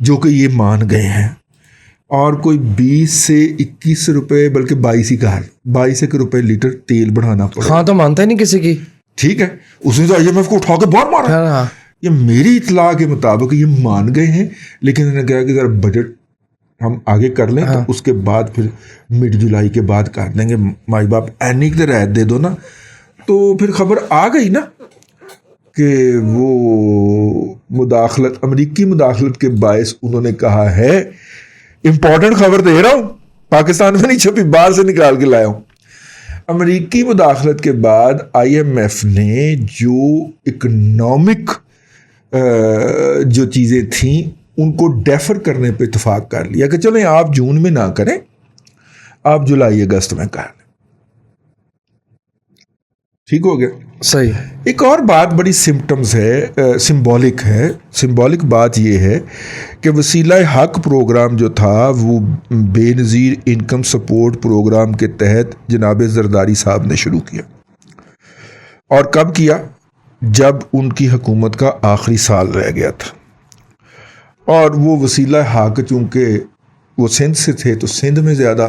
جو کہ یہ مان گئے ہیں, اور کوئی 20 سے 21 روپے بلکہ 22 ہی کہا, 22 روپے لیٹر تیل بڑھانا پڑے. ہاں تو مانتا ہی نہیں کسی کی. ٹھیک ہے, اس نے تو IMF کو اٹھا کے باہر مارا. یہ میری اطلاع کے مطابق یہ مان گئے ہیں, لیکن انہوں نے کہا کہ ذرا بجٹ ہم آگے کر لیں تو اس کے بعد پھر مڈ جولائی کے بعد کر لیں گے. مائی باپ اینی کی رعایت دے دو نا. تو پھر خبر آ گئی نا کہ وہ مداخلت, امریکی مداخلت کے باعث انہوں نے کہا ہے, امپورٹنٹ خبر دے رہا ہوں, پاکستان میں نہیں چھپی, باہر سے نکال کے لایا ہوں. امریکی مداخلت کے بعد IMF نے جو اکنامک جو چیزیں تھیں ان کو ڈیفر کرنے پہ اتفاق کر لیا کہ چلیں آپ جون میں نہ کریں, آپ جولائی اگست میں کر لیں. ٹھیک ہو گیا. صحیح. ایک اور بات بڑی سمپٹمز ہے, سمبولک ہے. سمبولک بات یہ ہے کہ وسیلہ حق پروگرام جو تھا وہ بے نظیر انکم سپورٹ پروگرام کے تحت جناب زرداری صاحب نے شروع کیا. اور کب کیا؟ جب ان کی حکومت کا آخری سال رہ گیا تھا. اور وہ وسیلہ حق چونکہ وہ سندھ سے تھے تو سندھ میں زیادہ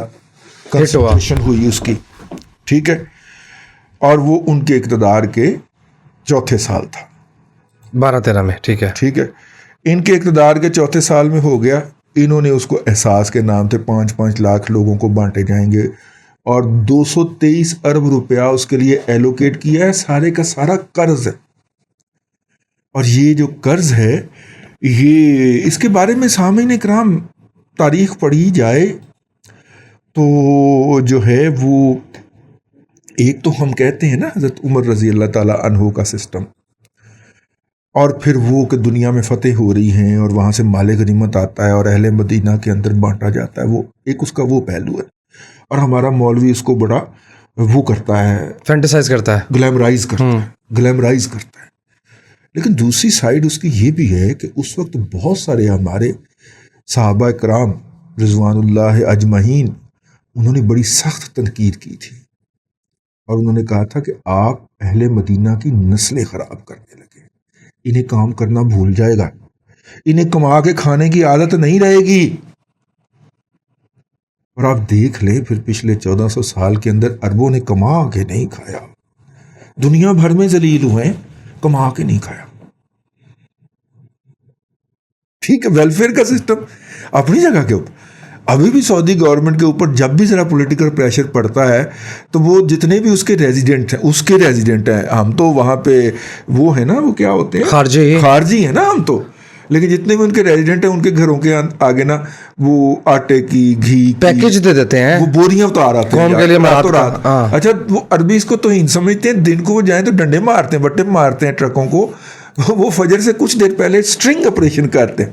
کنسنٹریشن ہوئی اس کی. ٹھیک ہے. اور وہ ان کے اقتدار کے چوتھے سال تھا, 12-13 میں. ٹھیک ہے. ٹھیک ہے. ان کے اقتدار کے چوتھے سال میں ہو گیا. انہوں نے اس کو احساس کے نام سے 5-5 لاکھ لوگوں کو بانٹے جائیں گے اور 223 ارب روپیہ اس کے لیے ایلوکیٹ کیا ہے. سارے کا سارا قرض ہے. اور یہ جو قرض ہے یہ اس کے بارے میں سامعین اکرام تاریخ پڑھی جائے تو جو ہے وہ ایک تو ہم کہتے ہیں نا حضرت عمر رضی اللہ تعالیٰ عنہ کا سسٹم, اور پھر وہ کہ دنیا میں فتح ہو رہی ہیں اور وہاں سے مال غنیمت آتا ہے اور اہل مدینہ کے اندر بانٹا جاتا ہے, وہ ایک اس کا وہ پہلو ہے. اور ہمارا مولوی اس کو بڑا وہ کرتا ہے, فینٹیسائز کرتا ہے, گلیمرائز کرتا ہے. لیکن دوسری سائڈ اس کی یہ بھی ہے کہ اس وقت بہت سارے ہمارے صحابہ کرام رضوان اللہ اجمعین انہوں نے بڑی سخت تنقید کی تھی, اور انہوں نے کہا تھا کہ آپ اہل مدینہ کی نسلیں خراب کرنے لگے, انہیں کام کرنا بھول جائے گا, انہیں کما کے کھانے کی عادت نہیں رہے گی. اور آپ دیکھ لیں پھر پچھلے 1400 سال کے اندر عربوں نے کما کے نہیں کھایا, دنیا بھر میں ذلیل ہوئے, کما کے نہیں کھایا. ٹھیک ہے. ویلفیئر کا سسٹم اپنی جگہ کے اوپر. ابھی بھی سعودی گورنمنٹ کے اوپر جب بھی ذرا پولیٹیکل پریشر پڑتا ہے تو وہ جتنے بھی اس کے ریزیڈنٹ ہیں, ہم تو وہاں پہ وہ ہے نا, وہ کیا ہوتے ہیں, خارجی ہیں نا ہم تو, لیکن جتنے بھی ان کے ریزیڈنٹ ہیں ان کے گھروں کے آگے نا وہ آٹے کی, گھی پیکج دے دیتے ہیں, وہ بوریاں اتار آتے ہیں راتوں رات. اچھا وہ عربی اس کو توہین سمجھتے ہیں, دن کو وہ جائیں تو ڈنڈے مارتے ہیں, بٹے مارتے ہیں ٹرکوں کو. وہ فجر سے کچھ دیر پہلے اسٹرنگ آپریشن کرتے ہیں.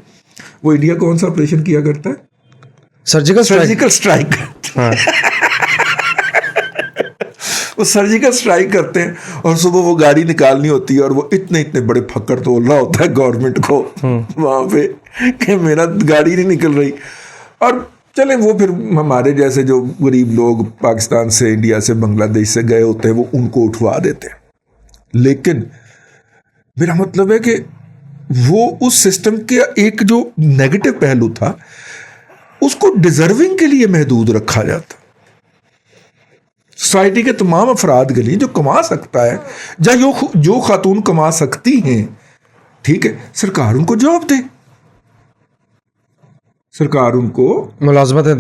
وہ انڈیا کون سا آپریشن کیا کرتا ہے؟ Surgical strike. وہ سرجیکل اسٹرائک کرتے ہیں اور صبح وہ گاڑی نکالنی ہوتی ہے اور وہ اتنے بڑے پھکڑ تولنا ہوتا ہے گورنمنٹ کو وہاں پہ کہ میرا گاڑی نہیں نکل رہی. اور چلیں وہ پھر ہمارے جیسے جو غریب لوگ پاکستان سے, انڈیا سے, بنگلہ دیش سے گئے ہوتے ہیں وہ ان کو اٹھوا دیتے ہیں. لیکن میرا مطلب ہے کہ وہ اس سسٹم کے ایک جو نیگیٹو پہلو تھا اس کو ڈیزرونگ کے لیے محدود رکھا جاتا. سوسائٹی کے تمام افراد کے لیے جو کما سکتا ہے, جو خاتون کما سکتی ہیں, ٹھیک ہے, سرکار ان کو جاب دے, سرکار ان کو ملازمتیں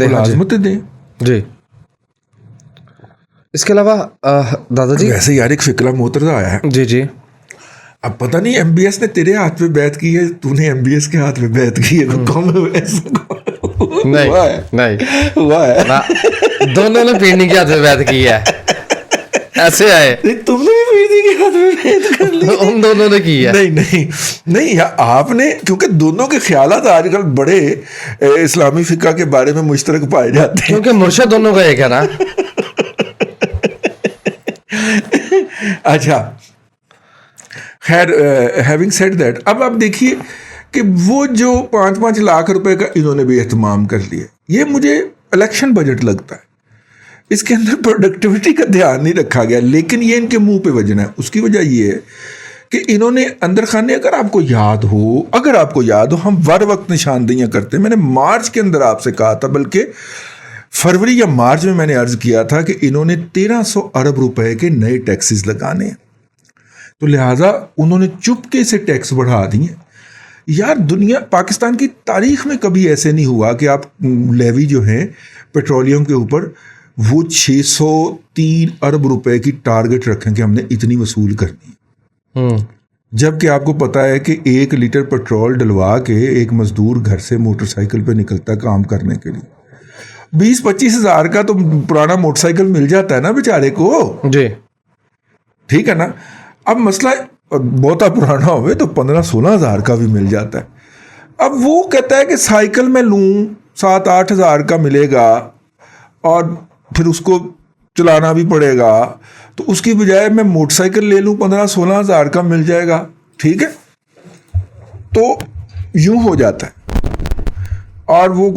دیں. جی. اس کے علاوہ دادا جی ویسے یار ایک فکرہ موترزہ آیا ہے. جی جی. اب پتہ نہیں MBS نے تیرے ہاتھ پہ بیعت کی ہے, تو نے MBS کے ہاتھ پہ بیعت کی ہے, نہیں ہوا ہے, دونوں نے پیڑنی کے ہاتھ پہ بیعت کی ہے, ایسے آئے. تم نے بھی پیڑنی کے ہاتھ پہ بیعت کر لی, ان دونوں نے کی ہے. نہیں آپ نے, کیونکہ دونوں کے خیالات آج کل بڑے اسلامی فقہ کے بارے میں مشترک پائے جاتے ہیں, کیونکہ مرشد دونوں کا ایک ہے نا. اچھا خیر, ہیونگ سیڈ دیٹ, اب آپ دیکھیے کہ وہ جو 5-5 لاکھ روپے کا انہوں نے بھی اہتمام کر لیا, یہ مجھے الیکشن بجٹ لگتا ہے. اس کے اندر پروڈکٹیوٹی کا دھیان نہیں رکھا گیا, لیکن یہ ان کے منہ پہ وجنا ہے. اس کی وجہ یہ ہے کہ انہوں نے اندر خانے اگر آپ کو یاد ہو ہم ور وقت نشاندہیاں کرتے ہیں. میں نے مارچ کے اندر آپ سے کہا تھا, بلکہ فروری یا مارچ میں نے عرض کیا تھا کہ انہوں نے 1300 ارب روپے کے نئے ٹیکسز لگانے ہیں, تو لہٰذا انہوں نے چپکے سے ٹیکس بڑھا دیے. یار پاکستان کی تاریخ میں کبھی ایسے نہیں ہوا کہ آپ لیوی جو ہیں پیٹرولیم کے اوپر وہ 603 ارب روپے کی ٹارگٹ رکھیں کہ ہم نے اتنی وصول کرنی, جب کہ آپ کو پتہ ہے کہ 1 لیٹر پیٹرول ڈلوا کے ایک مزدور گھر سے موٹر سائیکل پہ نکلتا ہے کام کرنے کے لیے, 20-25 ہزار کا تو پرانا موٹر سائیکل مل جاتا ہے نا بیچارے کو جی, ٹھیک ہے نا. اب مسئلہ بہتا پرانا ہوئے تو 15-16 ہزار کا بھی مل جاتا ہے. اب وہ کہتا ہے کہ سائیکل میں لوں 7-8 ہزار کا ملے گا اور پھر اس کو چلانا بھی پڑے گا, تو اس کی بجائے میں موٹر سائیکل لے لوں 15-16 ہزار کا مل جائے گا, ٹھیک ہے. تو یوں ہو جاتا ہے, اور وہ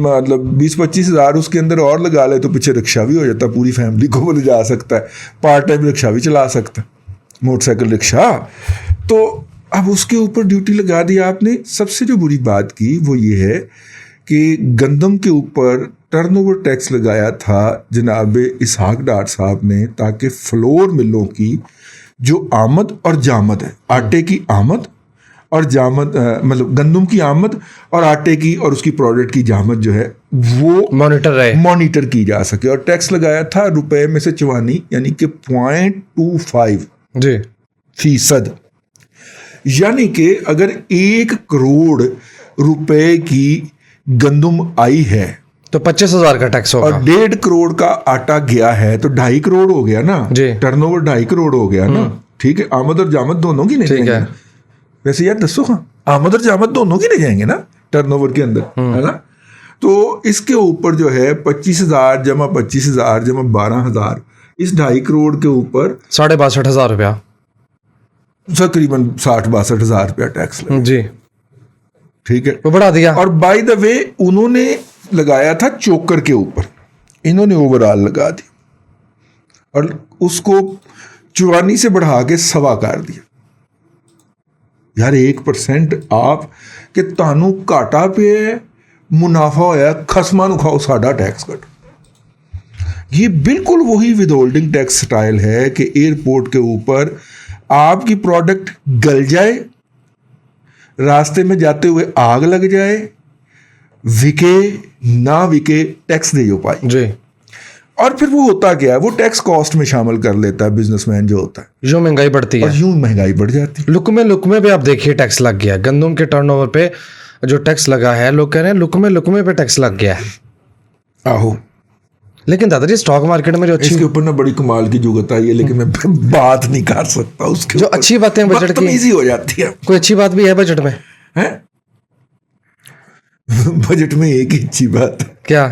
مطلب 20-25 ہزار اس کے اندر اور لگا لے تو پیچھے رکشہ بھی ہو جاتا ہے, پوری فیملی کو وہ لے جا سکتا ہے, پارٹ ٹائم رکشہ بھی چلا سکتا ہے, موٹر سائیکل رکشہ. تو اب اس کے اوپر ڈیوٹی لگا دی آپ نے. سب سے جو بری بات کی وہ یہ ہے کہ گندم کے اوپر ٹرن اوور ٹیکس لگایا تھا جناب اسحاق ڈار صاحب نے, تاکہ فلور ملوں کی جو آمد اور جامد ہے, آٹے کی آمد اور جامد مطلب گندم کی آمد اور آٹے کی اور اس کی پروڈکٹ کی جامد جو ہے وہ مانیٹر کی جا سکے. اور ٹیکس لگایا تھا روپے میں سے 54 یعنی کہ 0.25 جی فیصد, یعنی کہ اگر 1 کروڑ روپے کی گندم آئی ہے تو 25,000 کا ٹیکس ہوگا, اور 1.5 کروڑ کا آٹا گیا ہے تو 2.5 کروڑ ہو گیا نا, ٹرن اوور 2.5 کروڑ ہو گیا نا, ٹھیک ہے. آمد اور جامد دونوں کی نہیں جائیں گے ویسے یار دسو, ہاں آمد اور جامد دونوں کی نہیں جائیں گے نا ٹرن اوور کے اندر, ہے نا. تو اس کے اوپر جو ہے 25,000 جمع 25,000 جمع 12,000, اس 2.5 کروڑ کے اوپر 62,500 روپیہ, تقریباً 60-62 ہزار روپیہ ٹیکس لگا, جی ٹھیک ہے, وہ بڑھا دیا. اور بائی دا وے انہوں نے لگایا تھا چوکر کے اوپر, انہوں نے اوور آل لگا دی اور اس کو 54 سے بڑھا کے 1.25 کر دیا. یار 1% آپ کہ تانوں گھاٹا پہ منافع ہویا, خسماں نوں کھاؤ ساڈا ٹیکس کٹ. یہ بالکل وہی ود ہولڈنگ ٹیکس سٹائل ہے کہ ایئرپورٹ کے اوپر آپ کی پروڈکٹ گل جائے, راستے میں جاتے ہوئے آگ لگ جائے, وکے نہ وکے, ٹیکس دے جو پائے جی. اور پھر وہ ہوتا کیا ہے, وہ ٹیکس کاسٹ میں شامل کر لیتا ہے بزنس مین جو ہوتا ہے, یوں مہنگائی بڑھتی ہے, اور یوں مہنگائی بڑھ جاتی ہے. لکمے پہ آپ دیکھیے ٹیکس لگ گیا, گندم کے ٹرن اوور پہ جو ٹیکس لگا ہے لوگ کہہ رہے ہیں لکمے پہ ٹیکس لگ گیا ہے. آہو, لیکن دادا جی اسٹاک مارکیٹ میں جو اس کے اوپر نا بڑی کمال کی جگت آئی ہے, لیکن میں بات نہیں کر سکتا اس کے جو اچھی باتیں بجٹ کی ایزی ہو جاتی ہے. کوئی اچھی بات بھی ہے بجٹ میں؟ بجٹ میں ایک ہی اچھی بات ہے, کیا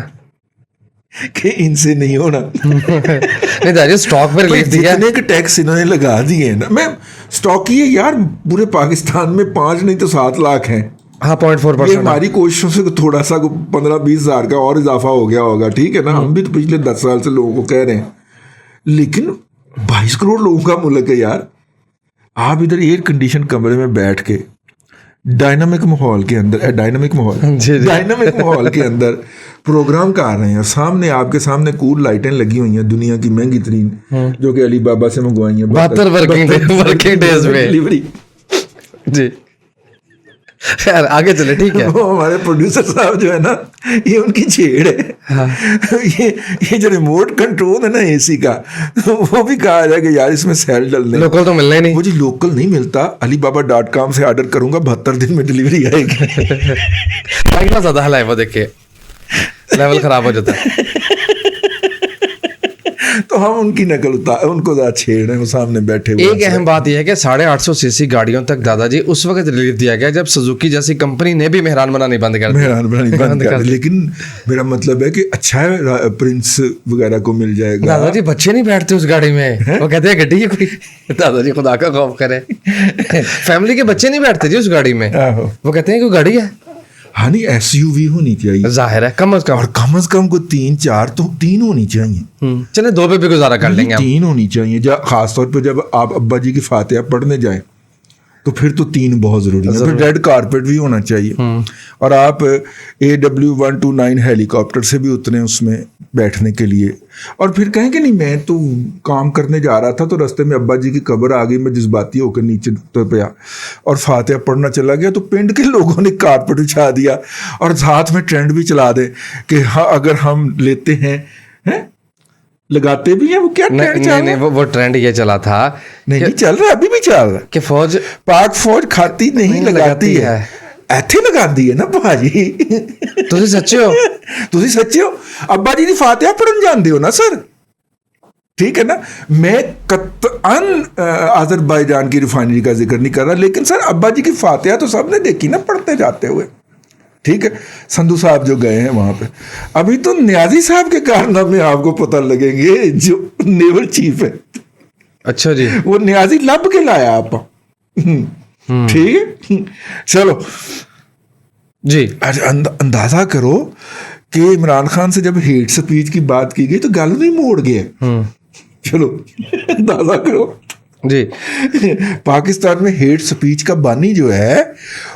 کہ ان سے نہیں ہونا. نہیں دادا اسٹاک پہ ریلیف دیا, جتنے کے ٹیکس انہوں نے لگا دیے ہیں نا, میں اسٹاک کی ہے یار پورے پاکستان میں 5 نہیں تو 7 لاکھ ہیں. ہاں 0.4%. یہ ہماری کوششوں سے تھوڑا سا 15-20 ہزار کا اور اضافہ ہو گیا ہوگا, ٹھیک ہے نا. ہم بھی تو پچھلے 10 سال سے لوگوں کو کہہ رہے ہیں, لیکن 22 کروڑ لوگوں کا ملک ہے یار. آپ ادھر ایئر کنڈیشن کمرے میں بیٹھ کے ڈائنامک ماحول کے اندر پروگرام کر رہے ہیں, اور سامنے آپ کے سامنے کول لائٹیں لگی ہوئی ہیں دنیا کی مہنگی ترین, جو کہ علی بابا سے منگوائی ہیں 72 ورکنگ ڈیز میں ڈلیوری. جی خیر آگے چلے, ٹھیک ہے. وہ ہمارے پروڈیوسر صاحب جو ہے نا, یہ ان کی چھیڑ ہے. یہ جو ریموٹ کنٹرول ہے نا اے سی کا, وہ بھی کہا جائے کہ یار اس میں سیل ڈلنے, لوکل تو ملنا ہی نہیں. وہ جی لوکل نہیں ملتا, alibaba.com سے آرڈر کروں گا 72 دن میں ڈلیوری آئے گی. اتنا زیادہ حل ہے وہ, دیکھیے لیول خراب ہو جاتا ہے. تو ہم ان کی نقل ان کو زیادہ چھیڑ ہیں, وہ سامنے بیٹھے ہوئے. ایک اہم بات یہ ہے کہ 850 cc گاڑیوں تک دادا جی اس وقت ریلیف دیا گیا جب سزوکی جیسی کمپنی نے بھی مہران بنانی بند کر دی. لیکن میرا مطلب ہے کہ اچھا ہے پرنس وغیرہ کو مل جائے گا. دادا جی بچے نہیں بیٹھتے اس گاڑی میں, وہ کہتے ہیں گڈی ہے کوئی. دادا جی خدا کا خوف کرے, فیملی کے بچے نہیں بیٹھتے جی اس گاڑی میں, وہ کہتے ہیں کوئی گاڑی ہے. ہاں نہیں ایس یو وی ہونی چاہیے, ظاہر ہے کم از کم, اور کم از کم کوئی 3-4 تو 3 ہونی چاہیے. چلے 2 پہ بھی گزارا کر لیں گے, 3 ہونی چاہیے, خاص طور پہ جب آپ ابا جی کی فاتحہ پڑھنے جائیں تو پھر تو 3 بہت ضروری ہے. پھر ریڈ کارپیٹ بھی ہونا چاہیے, اور آپ AW129 ہیلی کاپٹر سے بھی اتنے اس میں بیٹھنے کے لیے. اور پھر کہیں کہ نہیں میں تو کام کرنے جا رہا تھا تو رستے میں ابا جی کی قبر آ گئی, میں جذباتی ہو کر نیچے اتر پیا اور فاتحہ پڑھنا چلا گیا, تو پنڈ کے لوگوں نے کارپیٹ بچھا دیا اور ساتھ میں ٹرینڈ بھی چلا دے کہ ہاں اگر ہم لیتے ہیں لگاتے بھی ہیں. وہ کیا ٹرینڈ چل رہا ہے؟ وہ ٹرینڈ یہ چلا تھا, نہیں چل رہا, ابھی بھی چل رہا ہے کہ فوج پاک فوج کھاتی نہیں لگاتی ہے, ایتھے لگاتی ہے نا بھاجی. تسی سچے ہو, تسی سچے ہو. ابا جی دی فاتحہ پڑھن جاندے ہو نا سر, ٹھیک ہے نا. میں قطعاً آذربائیجان کی ریفائنری کا ذکر نہیں کر رہا, لیکن سر ابا جی کی فاتحہ تو سب نے دیکھی نا پڑھتے جاتے ہوئے, ٹھیک ہے. سندھو صاحب جو گئے ہیں وہاں پہ, ابھی تو نیازی صاحب کے کارنامے آپ کو پتہ لگیں گے, جو نیول چیف ہے. اچھا جی, وہ نیازی لب کے لایا آپ, ٹھیک ہے. چلو جی اندازہ کرو کہ عمران خان سے جب ہیٹ سپیچ کی بات کی گئی تو گل نہیں موڑ گئے. چلو اندازہ کرو جی, پاکستان میں ہیٹ سپیچ کا بانی جو ہے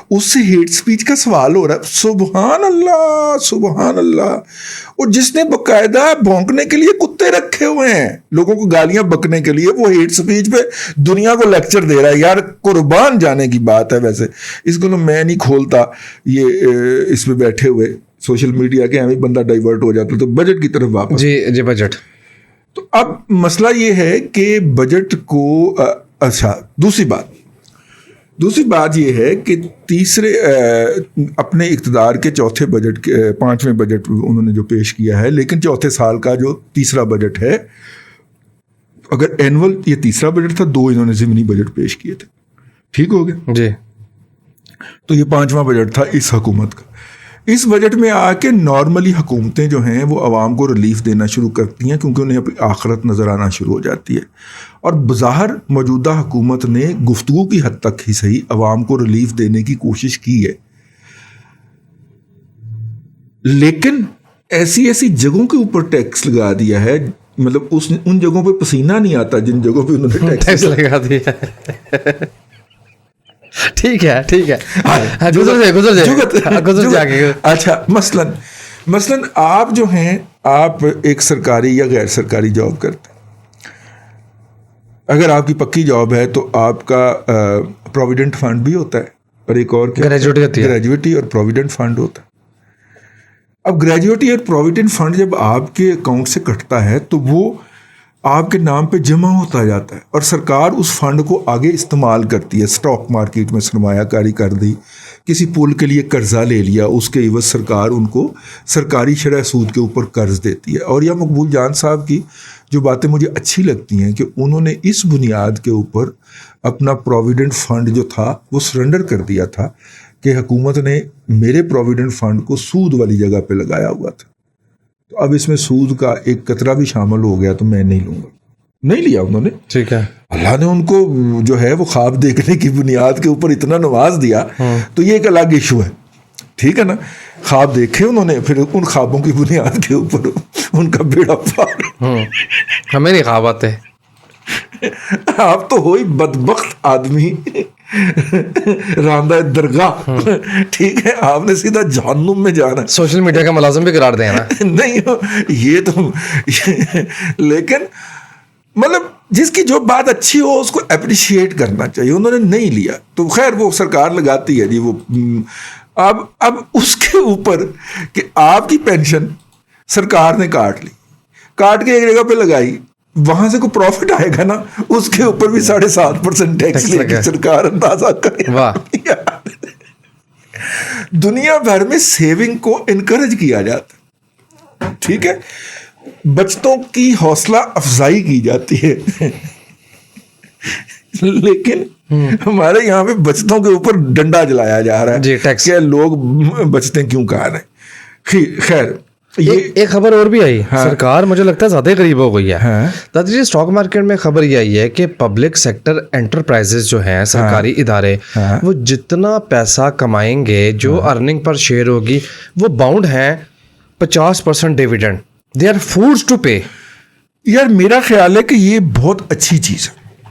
اس سے ہیٹ سپیچ کا سوال ہو رہا ہے. سبحان اللہ سبحان اللہ. اور جس نے باقاعدہ بھونکنے کے لیے کتے رکھے ہوئے ہیں لوگوں کو گالیاں بکنے کے لیے, وہ ہیٹ سپیچ پہ دنیا کو لیکچر دے رہا ہے. یار قربان جانے کی بات ہے. ویسے اس کو میں نہیں کھولتا یہ اس پہ بیٹھے ہوئے سوشل میڈیا کے, ہمیں بندہ ڈائیورٹ ہو جاتا. تو بجٹ کی طرف واپس. جی بجٹ. تو اب مسئلہ یہ ہے کہ بجٹ کو اچھا دوسری بات یہ ہے کہ تیسرے اپنے اقتدار کے چوتھے بجٹ کے 5ویں بجٹ انہوں نے جو پیش کیا ہے, لیکن چوتھے سال کا جو تیسرا بجٹ ہے, اگر اینول یہ تیسرا بجٹ تھا, 2 انہوں نے ضمنی بجٹ پیش کیے تھے, ٹھیک ہو گیا جی. تو یہ 5واں بجٹ تھا اس حکومت کا. اس بجٹ میں آ کے نارملی حکومتیں جو ہیں وہ عوام کو ریلیف دینا شروع کرتی ہیں کیونکہ انہیں اپنی آخرت نظر آنا شروع ہو جاتی ہے. اور بظاہر موجودہ حکومت نے گفتگو کی حد تک ہی صحیح عوام کو ریلیف دینے کی کوشش کی ہے, لیکن ایسی جگہوں کے اوپر ٹیکس لگا دیا ہے, مطلب ان جگہوں پہ پسینہ نہیں آتا جن جگہوں پہ انہوں نے ٹیکس لگا دیا. ٹھیک ہے گزر جائے. اچھا مثلاً آپ جو ہیں, آپ ایک سرکاری یا غیر سرکاری جاب کرتے ہیں. اگر آپ کی پکی جاب ہے تو آپ کا پروویڈنٹ فنڈ بھی ہوتا ہے, اور ایک اور گریجویٹی اور پروویڈنٹ فنڈ ہوتا ہے. اب گریجویٹی اور پروویڈنٹ فنڈ جب آپ کے اکاؤنٹ سے کٹتا ہے تو وہ آپ کے نام پہ جمع ہوتا جاتا ہے, اور سرکار اس فنڈ کو آگے استعمال کرتی ہے. اسٹاک مارکیٹ میں سرمایہ کاری کر دی, کسی پول کے لیے قرضہ لے لیا, اس کے عوض سرکار ان کو سرکاری شرح سود کے اوپر قرض دیتی ہے. اور یہ مقبول جان صاحب کی جو باتیں مجھے اچھی لگتی ہیں کہ انہوں نے اس بنیاد کے اوپر اپنا پروویڈنٹ فنڈ جو تھا وہ سرنڈر کر دیا تھا کہ حکومت نے میرے پروویڈنٹ فنڈ کو سود والی جگہ پہ لگایا ہوا تھا, تو اب اس میں سود کا ایک قطرہ بھی شامل ہو گیا تو میں نہیں لوں گا. نہیں لیا انہوں نے, ٹھیک ہے. اللہ نے ان کو جو ہے وہ خواب دیکھنے کی بنیاد کے اوپر اتنا نواز دیا, تو یہ ایک الگ ایشو ہے, ٹھیک ہے نا. خواب دیکھے انہوں نے, پھر ان خوابوں کی بنیاد کے اوپر ان کا بیڑا پار. ہمیں نہیں خواب آتے. آپ تو ہوئی بدبخت آدمی راندہ درگاہ, ٹھیک ہے, آپ نے سیدھا جہنم میں جانا. سوشل میڈیا کا ملازم بھی قرار دیں نا. نہیں یہ تو, لیکن مطلب جس کی جو بات اچھی ہو اس کو اپریشیٹ کرنا چاہیے. انہوں نے نہیں لیا تو خیر وہ سرکار لگاتی ہے جی وہ. اب اس کے اوپر کہ آپ کی پینشن سرکار نے کاٹ کے ایک جگہ پہ لگائی, وہاں سے کوئی پروفٹ آئے گا نا, اس کے اوپر بھی 7.5% ٹیکس لے گی سرکار. اندازہ کریں. دنیا بھر میں سیونگ کو انکریج کیا جاتا, ٹھیک ہے, بچتوں کی حوصلہ افزائی کی جاتی ہے, لیکن ہمارے یہاں پہ بچتوں کے اوپر ڈنڈا جلایا جا رہا ہے کہ لوگ بچتیں کیوں کہا رہے ہیں. خیر ایک خبر اور بھی آئی, سرکار مجھے لگتا ہے زیادہ قریب ہو گئی ہے. دادا جی اسٹاک مارکیٹ میں خبر یہ آئی ہے کہ پبلک سیکٹر انٹرپرائزز جو ہیں, سرکاری ادارے, وہ جتنا پیسہ کمائیں گے, جو ارننگ پر شیئر ہوگی, وہ باؤنڈ ہیں 50% dividend. They are forced to pay. یار میرا خیال ہے کہ یہ بہت اچھی چیز ہے,